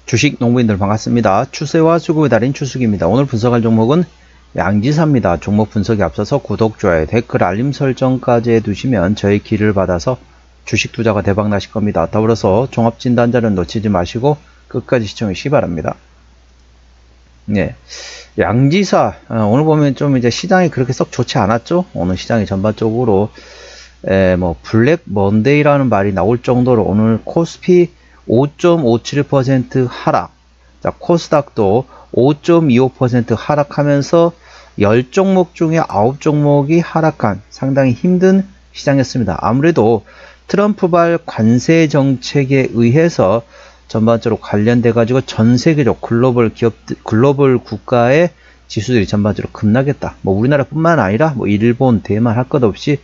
주식 농부인들 반갑습니다. 추세와 수급의 달인 추수기입니다. 오늘 분석할 종목은 양지사입니다. 종목 분석에 앞서서 구독, 좋아요, 댓글, 알림 설정까지 해두시면 저의 길을 받아서 주식 투자가 대박 나실 겁니다. 더불어서 종합진단자는 놓치지 마시고 끝까지 시청해 주시기 바랍니다. 네, 양지사 오늘 보면 좀 이제 시장이 그렇게 썩 좋지 않았죠. 오늘 시장이 전반적으로 블랙 먼데이라는 말이 나올 정도로 오늘 코스피 5.57% 하락, 자 코스닥도 5.25% 하락하면서 10종목 중에 9종목이 하락한 상당히 힘든 시장이었습니다. 아무래도 트럼프발 관세 정책에 의해서 전반적으로 관련돼 가지고 전 세계적 글로벌 국가의 지수들이 전반적으로 급락했다. 우리나라뿐만 아니라 일본, 대만 할 것 없이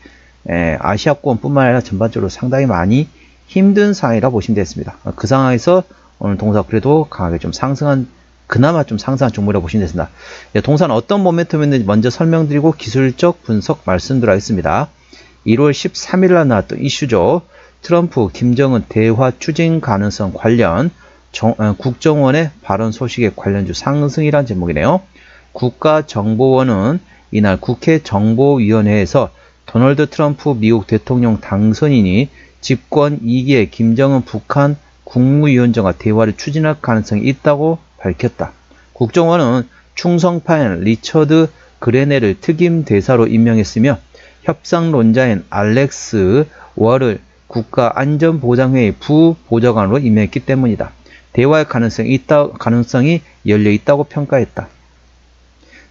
아시아권뿐만 아니라 전반적으로 상당히 많이 힘든 상황이라 보시면 되겠습니다. 그 상황에서 오늘 동사 그래도 강하게 좀 상승한, 그나마 좀 상승한 종목이라고 보시면 되겠습니다. 동사는 어떤 모멘텀인지 먼저 설명드리고 기술적 분석 말씀드리겠습니다. 1월 13일 나왔던 이슈죠. 트럼프, 김정은 대화 추진 가능성 관련 국정원의 발언 소식에 관련주 상승이란 제목이네요. 국가정보원은 이날 국회 정보위원회에서 도널드 트럼프 미국 대통령 당선인이 집권 2기의 김정은 북한 국무위원장과 대화를 추진할 가능성이 있다고 밝혔다. 국정원은 충성파인 리처드 그레넬을 특임 대사로 임명했으며 협상론자인 알렉스 월을 국가안전보장회의 부보좌관으로 임명했기 때문이다. 대화의 가능성이 열려있다고 평가했다.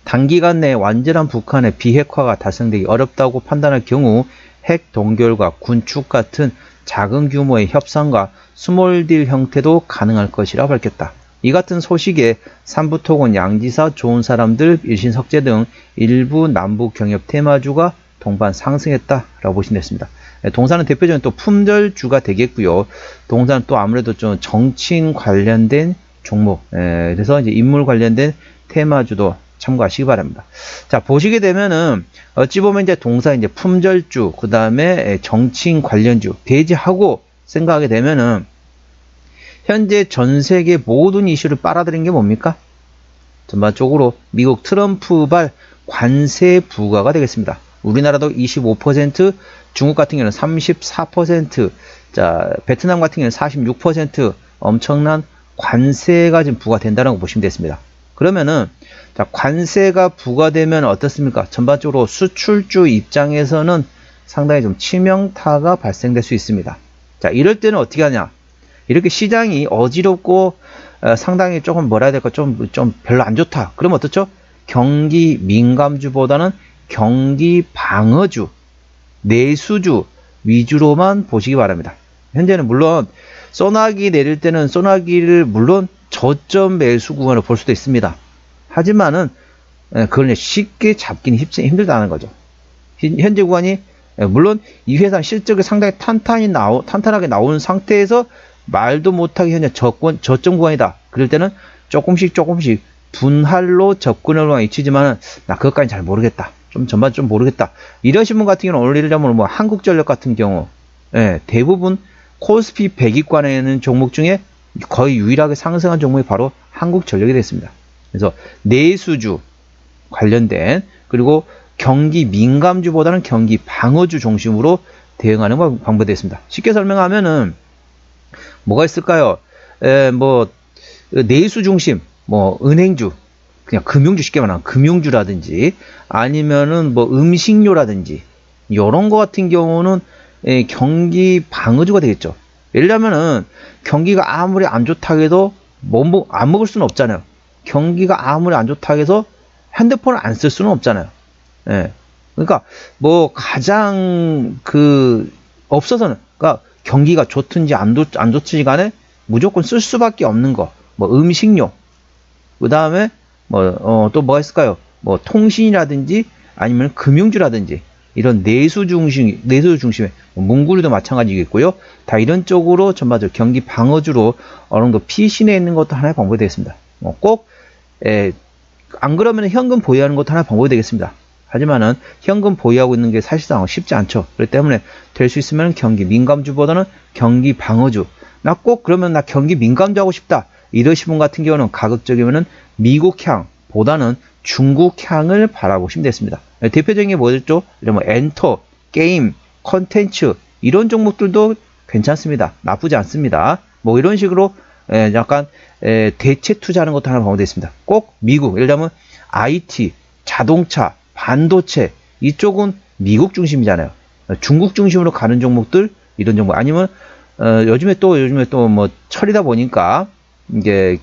단기간 내에 완전한 북한의 비핵화가 달성되기 어렵다고 판단할 경우 핵 동결과 군축 같은 작은 규모의 협상과 스몰딜 형태도 가능할 것이라 밝혔다. 이 같은 소식에 삼부토건, 양지사, 좋은 사람들, 일신석재 등 일부 남부 경협 테마주가 동반 상승했다라고 보시면 됐습니다. 동사는 대표적인 또 품절주가 되겠고요. 동사는 또 아무래도 좀 정치인 관련된 종목, 그래서 이제 인물 관련된 테마주도 참고하시기 바랍니다. 자, 보시게 되면은 어찌 보면 이제 동사 이제 품절주, 그 다음에 정치인 관련주 배제하고 생각하게 되면은 현재 전 세계 모든 이슈를 빨아들인 게 뭡니까? 전반적으로 미국 트럼프발 관세 부과가 되겠습니다. 우리나라도 25%, 중국 같은 경우는 34%, 자, 베트남 같은 경우는 46% 엄청난 관세가 지금 부과된다는 거 보시면 되겠습니다. 그러면은, 자, 관세가 부과되면 어떻습니까? 전반적으로 수출주 입장에서는 상당히 좀 치명타가 발생될 수 있습니다. 자, 이럴 때는 어떻게 하냐? 이렇게 시장이 어지럽고, 상당히 조금 뭐라 해야 될까? 좀 별로 안 좋다. 그러면 어떻죠? 경기 민감주보다는 경기 방어주, 내수주 위주로만 보시기 바랍니다. 현재는 물론 소나기 내릴 때는 소나기를 물론 저점 매수 구간을 볼 수도 있습니다. 하지만은 그걸 쉽게 잡기는 힘들다는 거죠. 현재 구간이 물론 이 회사 실적이 상당히 탄탄하게 나오는 상태에서 말도 못하게 현재 저점 구간이다. 그럴 때는 조금씩 분할로 접근을 하고 있지만은 나 그것까지 잘 모르겠다. 전반 좀 모르겠다. 이러신 분 같은 경우는 오늘 예를 들면 한국전력 같은 경우, 대부분 코스피 100위권에 있는 종목 중에 거의 유일하게 상승한 종목이 바로 한국전력이 됐습니다. 그래서 내수주 관련된, 그리고 경기 민감주보다는 경기 방어주 중심으로 대응하는 방법이 됐습니다. 쉽게 설명하면은 뭐가 있을까요? 내수 중심, 은행주, 그냥 금융주, 쉽게 말하면 금융주라든지 아니면은 음식료라든지 이런 거 같은 경우는 경기 방어주가 되겠죠. 예를 들면은 경기가 아무리 안 좋다고 해도 안 먹을 수는 없잖아요. 경기가 아무리 안 좋다고 해서 핸드폰을 안 쓸 수는 없잖아요. 그러니까 가장 없어서는, 그러니까 경기가 좋든지 안 좋든지 간에 무조건 쓸 수밖에 없는 거, 음식료, 그 다음에 또 뭐가 있을까요? 통신이라든지 아니면 금융주라든지 이런 내수 중심의 문구류도 마찬가지겠고요. 다 이런 쪽으로 전반적으로 경기 방어주로 어느 정도 피신해 있는 것도 하나의 방법이 되겠습니다. 안 그러면 현금 보유하는 것도 하나의 방법이 되겠습니다. 하지만은 현금 보유하고 있는 게 사실상 쉽지 않죠. 그렇기 때문에 될 수 있으면 경기 민감주보다는 경기 방어주. 그러면 나 경기 민감주 하고 싶다. 이러신 분 같은 경우는 가급적이면은 미국향보다는 중국향을 바라보시면 되겠습니다. 대표적인 게 뭐였죠? 뭐 엔터, 게임, 컨텐츠 이런 종목들도 괜찮습니다. 나쁘지 않습니다. 뭐 이런 식으로 약간 대체 투자하는 것도 하나 방법이 있습니다. 꼭 미국, 예를 들면 IT, 자동차, 반도체 이쪽은 미국 중심이잖아요. 중국 중심으로 가는 종목들 이런 종목 아니면 요즘에 또 뭐 철이다 보니까 이게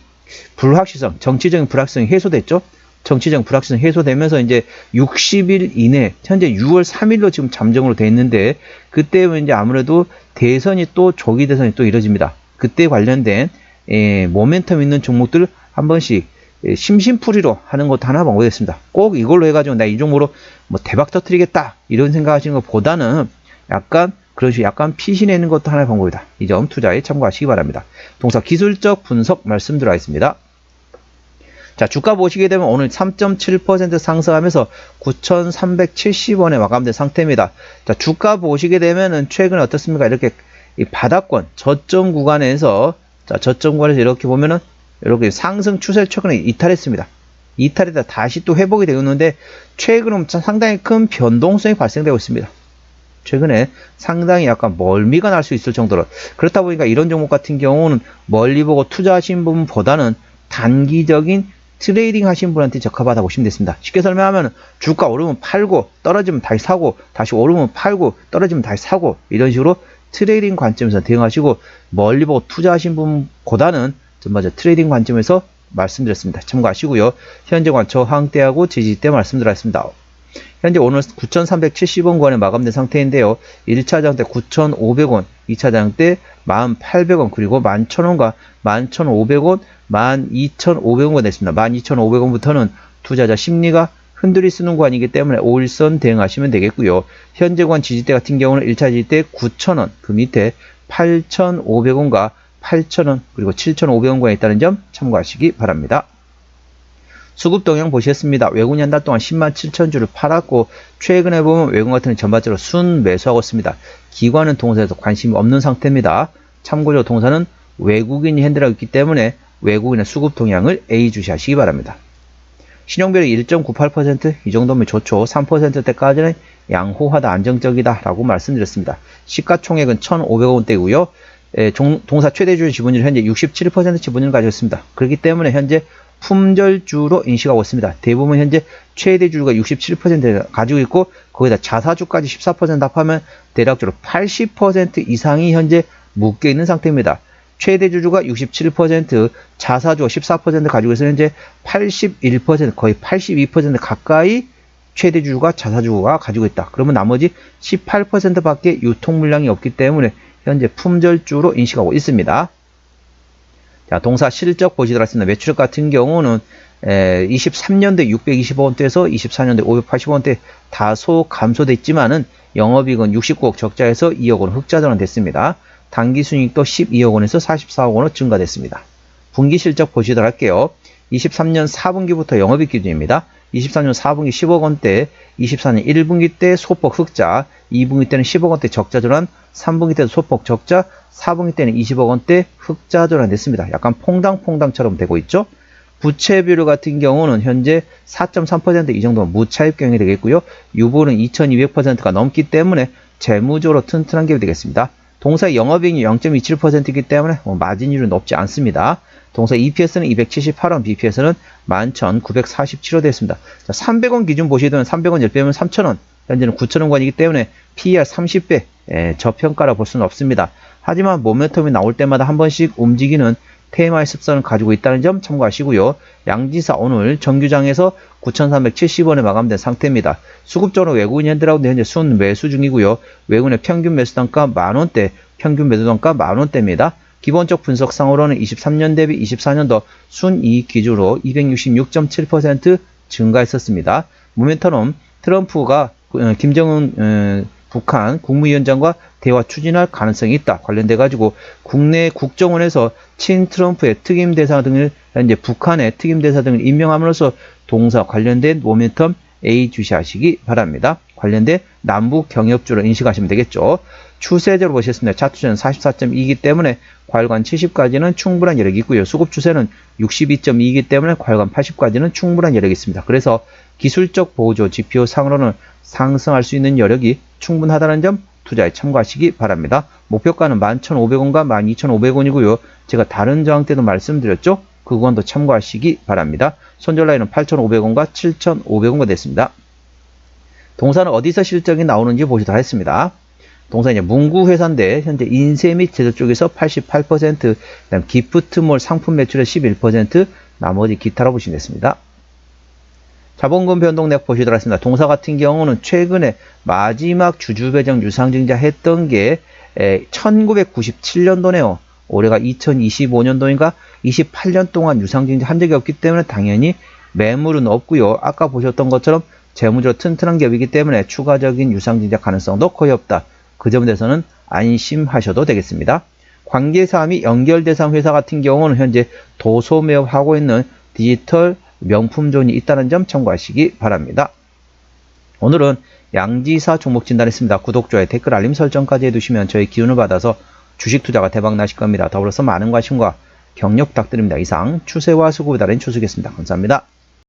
불확실성, 정치적인 불확실성이 해소됐죠. 정치적 불확실성이 해소되면서 이제 60일 이내, 현재 6월 3일로 지금 잠정으로 돼 있는데, 그때 이제 아무래도 대선이 또 조기 대선이 또 이뤄집니다. 그때 관련된 모멘텀 있는 종목들 한 번씩 심심풀이로 하는 것도 하나 방법이 됐습니다. 꼭 이걸로 해가지고 나 이 종목으로 뭐 대박 터뜨리겠다 이런 생각하시는 것보다는 약간 그런 식으로 약간 피신내는 것도 하나의 방법이다. 이 점 투자에 참고하시기 바랍니다. 동사 기술적 분석 말씀 들어가 있습니다. 자, 주가 보시게 되면 오늘 3.7% 상승하면서 9,370원에 마감된 상태입니다. 자, 주가 보시게 되면은 최근에 어떻습니까? 이렇게 이 바닥권 저점 구간에서 이렇게 보면은 이렇게 상승 추세를 최근에 이탈했습니다. 이탈에다 다시 또 회복이 되었는데 최근은 상당히 큰 변동성이 발생되고 있습니다. 최근에 상당히 약간 멀미가 날 수 있을 정도로, 그렇다 보니까 이런 종목 같은 경우는 멀리 보고 투자하신 분보다는 단기적인 트레이딩 하신 분한테 적합하다 보시면 됐습니다. 쉽게 설명하면 주가 오르면 팔고 떨어지면 다시 사고 다시 오르면 팔고 떨어지면 다시 사고 이런 식으로 트레이딩 관점에서 대응하시고, 멀리 보고 투자하신 분보다는 좀 먼저 트레이딩 관점에서 말씀드렸습니다. 참고하시고요. 현재관 저항대하고 지지대 말씀드렸습니다. 현재 오늘 9,370원 구간에 마감된 상태인데요. 1차 장대 9,500원, 2차 장대 1,800원, 그리고 11,000원과 11,500원, 12,500원가 됐습니다. 12,500원부터는 투자자 심리가 흔들릴 수 있는 구간이기 때문에 5일선 대응하시면 되겠고요. 현재 구간 지지대 같은 경우는 1차 지지대 9,000원, 그 밑에 8,500원과 8,000원, 그리고 7,500원 구간에 있다는 점 참고하시기 바랍니다. 수급 동향 보시겠습니다. 외국인이 한 달 동안 10만 7천 주를 팔았고, 최근에 보면 외국인 같은 경우는 전반적으로 순 매수하고 있습니다. 기관은 동사에서 관심이 없는 상태입니다. 참고로 동사는 외국인이 핸들하고 있기 때문에 외국인의 수급 동향을 예의주시하시기 바랍니다. 신용비율이 1.98%, 이 정도면 좋죠. 3%대까지는 양호하다, 안정적이다 라고 말씀드렸습니다. 시가총액은 1,500원대고요. 동사 최대주주 지분율 현재 67% 지분율을 가지고 있습니다. 그렇기 때문에 현재 품절주로 인식하고 있습니다. 대부분 현재 최대주주가 67% 가지고 있고, 거기다 자사주까지 14% 합하면 대략적으로 80% 이상이 현재 묶여 있는 상태입니다. 최대주주가 67%, 자사주가 14% 가지고 있어서 현재 81%, 거의 82% 가까이 최대주주가 자사주가 가지고 있다. 그러면 나머지 18%밖에 유통물량이 없기 때문에 현재 품절주로 인식하고 있습니다. 자, 동사 실적 보시도록 하겠습니다. 매출액 같은 경우는 23년도에 620원대에서 24년도에 580원대 다소 감소됐지만은 영업이익은 69억 적자에서 2억 원 흑자 전환됐습니다. 당기순이익도 12억 원에서 44억 원으로 증가됐습니다. 분기 실적 보시도록 할게요. 23년 4분기부터 영업이익 기준입니다. 23년 4분기 10억 원대, 24년 1분기 때 소폭 흑자, 2분기 때는 10억 원대 적자 전환, 3분기 때도 소폭 적자, 4분기 때는 20억 원대 흑자 전환됐습니다. 약간 퐁당퐁당처럼 되고 있죠. 부채 비율 같은 경우는 현재 4.3% 이 정도면 무차입 경영이 되겠고요. 유보는 2200%가 넘기 때문에 재무적으로 튼튼한 게 되겠습니다. 동사 영업이익이 0.27%이기 때문에 마진율은 높지 않습니다. 동사 EPS는 278원, BPS는 11,947원 됐습니다. 자, 300원 기준 보시면 300원 10배면 3,000원, 현재는 9,000원권이기 때문에 PER 30배, 저평가라 볼 수는 없습니다. 하지만 모멘텀이 나올 때마다 한 번씩 움직이는 테마의 습성을 가지고 있다는 점 참고하시고요. 양지사 오늘 정규장에서 9,370원에 마감된 상태입니다. 수급적으로 외국인 핸들하고 현재 순 매수 중이고요. 외국인의 평균 매수 단가 만원대, 평균 매도 단가 만원대입니다. 기본적 분석상으로는 23년 대비 24년도 순이익 기준으로 266.7% 증가했었습니다. 모멘텀은 트럼프가 김정은 북한 국무위원장과 대화 추진할 가능성이 있다. 관련돼 가지고 국내 국정원에서 친트럼프의 특임 대사 등을 현재 북한의 특임 대사 등을 임명함으로써 동사 관련된 모멘텀 예의주시하시기 바랍니다. 관련된 남북 경협주로 인식하시면 되겠죠. 추세대로 보셨습니다. 차트주는 44.2이기 때문에 과열관 70까지는 충분한 여력이 있고요. 수급 추세는 62.2이기 때문에 과열관 80까지는 충분한 여력이 있습니다. 그래서 기술적 보조 지표 상으로는 상승할 수 있는 여력이 충분하다는 점 투자에 참고하시기 바랍니다. 목표가는 11,500원과 12,500원이고요. 제가 다른 저항 때도 말씀드렸죠. 그 구간도 참고하시기 바랍니다. 손절 라인은 8,500원과 7,500원가 됐습니다. 동사는 어디서 실적이 나오는지 보시도록 하겠습니다. 동사 이제 문구회사인데 현재 인쇄 및 제조 쪽에서 88%, 그다음 기프트몰 상품 매출의 11%, 나머지 기타로 보시면 됐습니다. 자본금 변동 내역 보시도록 하겠습니다. 동사 같은 경우는 최근에 마지막 주주배정 유상증자 했던 게 1997년도네요. 올해가 2025년도인가 28년 동안 유상증자 한 적이 없기 때문에 당연히 매물은 없고요. 아까 보셨던 것처럼 재무적으로 튼튼한 기업이기 때문에 추가적인 유상증자 가능성도 거의 없다. 그 점에 대해서는 안심하셔도 되겠습니다. 관계사 및 연결대상 회사 같은 경우는 현재 도소 매업하고 있는 디지털 명품존이 있다는 점 참고하시기 바랍니다. 오늘은 양지사 종목 진단했습니다. 구독, 좋아요, 댓글, 알림 설정까지 해두시면 저희 기운을 받아서 주식 투자가 대박 나실 겁니다. 더불어서 많은 관심과 격려 부탁드립니다. 이상 추세와 수급에 따른 추수겠습니다. 감사합니다.